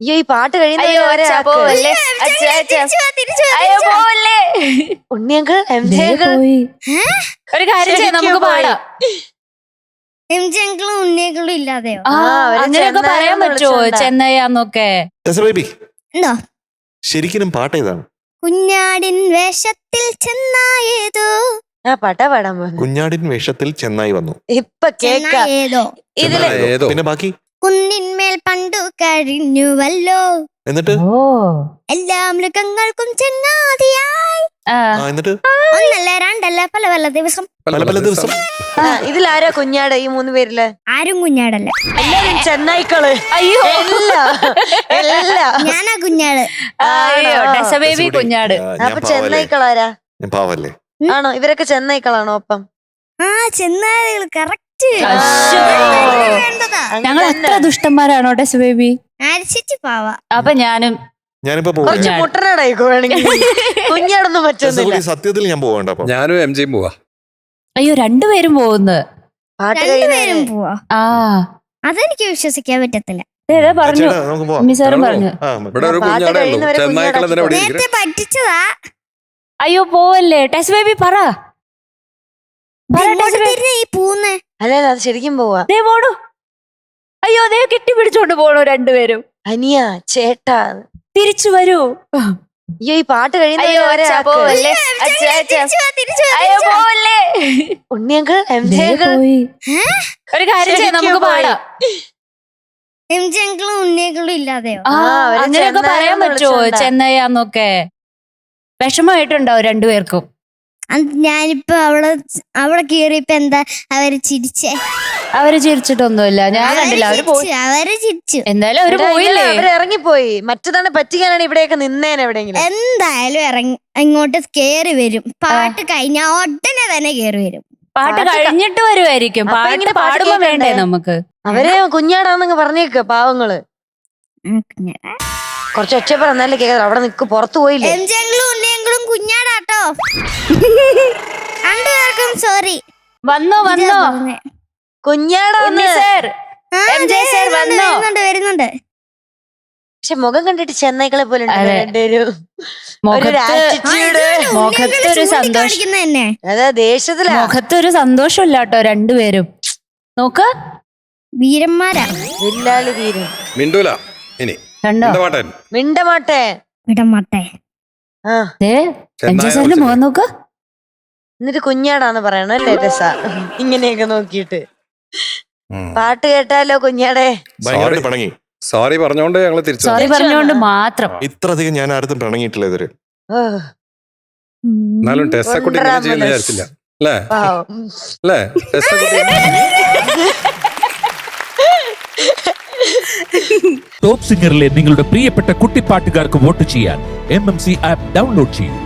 അയ്യോ ഈ പാട്ട് കഴിയുന്നവരെ ഉണ്ണിയങ്കൾ ഒരു കാര്യം ചെയ്യാം, നമുക്ക് പാടാം. എംജിങ്ങളും ഉണ്ണിയങ്ങളും ഇല്ലാതെയോ? അങ്ങനെയൊക്കെ പറയാൻ പറ്റുമോ ചെന്നൈയാന്നൊക്കെ? എന്തോ ശരിക്കും പാട്ട് ഏതാണ്? കുഞ്ഞാടിൻ വേഷത്തിൽ ചെന്നായേതോ. പാട്ടാ പാടാൻ പോകുന്നു. കുഞ്ഞാടിൻ വേഷത്തിൽ ചെന്നായി വന്നു. ഇപ്പൊ കേക്കാ ചെന്നായേതോ ഇതില്. പിന്നെ ബാക്കി കുന്നിന്മേൽ പണ്ടു കഴിഞ്ഞുവല്ലോ. എന്നിട്ട് എല്ലാ മൃഗങ്ങൾക്കും ചെന്നാതിയായി. എന്നിട്ട് ഒന്നല്ല രണ്ടല്ല പല പല ദിവസം. പല പല ദിവസം. ഇതിലാരാ കുഞ്ഞാട്? ഈ 3 പേരില് ആരും കുഞ്ഞാടല്ല, എല്ലാരും ചെന്നൈക്കള്. അയ്യോ ഞാനാ കുഞ്ഞാട്. ബേബി കുഞ്ഞാട്. അപ്പൊ ചെന്നൈക്കളാരാ? ഞാൻ പാവല്ലേ? ആണോ? ഇവരൊക്കെ ചെന്നൈക്കളാണോ? ഒപ്പം ചെന്നാദികൾ കറക്റ്റ്. ഞങ്ങൾ അത്ര ദുഷ്ടന്മാരാണോ ബേബി? അരിച്ചിട്ട് പാവാ. അപ്പൊ ഞാനിപ്പോ കുറച്ച് മുട്ടനാടായിക്കോ വേണമെങ്കിൽ. കുഞ്ഞാടൊന്നും പറ്റുന്നില്ല. സത്യത്തിൽ ഞാൻ പോകണ്ട. ഞാനും എംജിയും പോവാ. അയ്യോ രണ്ടുപേരും പോകുന്നു. പാട്ട് രണ്ടുപേരും പോവാ. അതെനിക്ക് വിശ്വസിക്കാൻ പറ്റത്തില്ല. പറഞ്ഞു മിസ്സാറും പറഞ്ഞു. ഇവിടെ ഒരു കുഞ്ഞാടേ ഉള്ളൂ. ചെന്നായ്ക്കൾ എന്തിനാ ഇവിടെ നേരത്തെ പറ്റിച്ചതാ. അയ്യോ പോവല്ലേ ടെസ് ബേബി പറ. ഈ പൂന്ന് അല്ല അത് ശരിക്കും പോവാ. ദേ പോണു. അയ്യോ ദേ കെട്ടിപ്പിടിച്ചോണ്ട് പോണു രണ്ടുപേരും. അനിയ ചേട്ടാ തിരിച്ചു വരൂ. അയ്യോ ഈ പാട്ട് കഴിയുന്നവരെ ഉണ്ണിയങ്കൾ ഒരു കാര്യം ചെയ്യാം, നമുക്ക് പാടാം. എംജിങ്ങളും ഉണ്ണിയങ്ങളും ഇല്ലാതെയോ? അങ്ങനെയൊക്കെ പറയാൻ പറ്റുമോ ചെന്നൈയാന്നൊക്കെ? വിഷമമായിട്ടുണ്ടാവും രണ്ടുപേർക്കും. ഞാനിപ്പോ അവിടെ കേറിയപ്പോ എന്താ അവര് ചിരിച്ചേ? അവര് ചിരിച്ചിട്ടൊന്നുമില്ല, ഞാൻ കണ്ടില്ല. അവര് ചിരിച്ചു. എന്തായാലും അവര് പോയില്ലേ? അവര് ഇറങ്ങിപ്പോയി. മറ്റതാണ് പറ്റിക്കാനാണ് ഇവിടെയൊക്കെ നിന്നേനെ എവിടെയെങ്കിലും. എന്തായാലും ഇങ്ങോട്ട് കേറി വരും. പാട്ട് കഴിഞ്ഞാ ഉടനെ തന്നെ കേറി വരും. പാട്ട് കഴിഞ്ഞിട്ട് വരുമായിരിക്കും. പാട്ട് പാടുമ്പോ വേണ്ടേ നമുക്ക്? അവരെ കുഞ്ഞാടാന്നങ്ങ് പറഞ്ഞേക്ക പാവങ്ങള്. കുറച്ച് ഒച്ചപ്പറ എന്നാലും കേൾക്കാം. അവിടെ നിക്ക് പുറത്തു പോയില്ലേ? എംജിങ്ങളും ഉണ്ണിയങ്ങളും കുഞ്ഞാടാട്ടോ. രണ്ടുപേർക്കും സോറി. വന്നോ കുഞ്ഞാടാന്ന് വരുന്നുണ്ട്. പക്ഷെ മുഖം കണ്ടിട്ട് ചെന്നൈകളെ പോലെ മുഖത്തൊരു സന്തോഷം. അതാ ദേശത്തിലാ. മുഖത്തൊരു സന്തോഷമില്ല കേട്ടോ രണ്ടുപേരും. നോക്ക് വീരന്മാരാ. വില്ലാളി വീരൻ. മിണ്ടൂല ഇനി. മിണ്ടമാട്ടെ. സാറിന്റെ മുഖം നോക്ക്. എന്നിട്ട് കുഞ്ഞാടാന്ന് പറയണം അല്ലേ രസ? ഇങ്ങനെയൊക്കെ നോക്കിയിട്ട് പാട്ട് കേട്ടാലോ കുഞ്ഞാടെ? പിണങ്ങി. സോറി പറഞ്ഞോണ്ട് ഞങ്ങള് തിരിച്ചു. സോറി പറഞ്ഞോണ്ട് മാത്രം. ഇത്ര അധികം ഞാൻ ആരും പിണങ്ങിയിട്ടില്ല ഇതുവരെ. എന്നാലും ടെസ്സക്കുട്ടി ചെയ്യുന്ന വിചാരിച്ചില്ല അല്ലേ? ടോപ്പ് സിംഗറിലെ നിങ്ങളുടെ പ്രിയപ്പെട്ട കുട്ടിപ്പാട്ടുകാർക്ക് വോട്ട് ചെയ്യാൻ MMC ആപ്പ് ഡൗൺലോഡ് ചെയ്യൂ.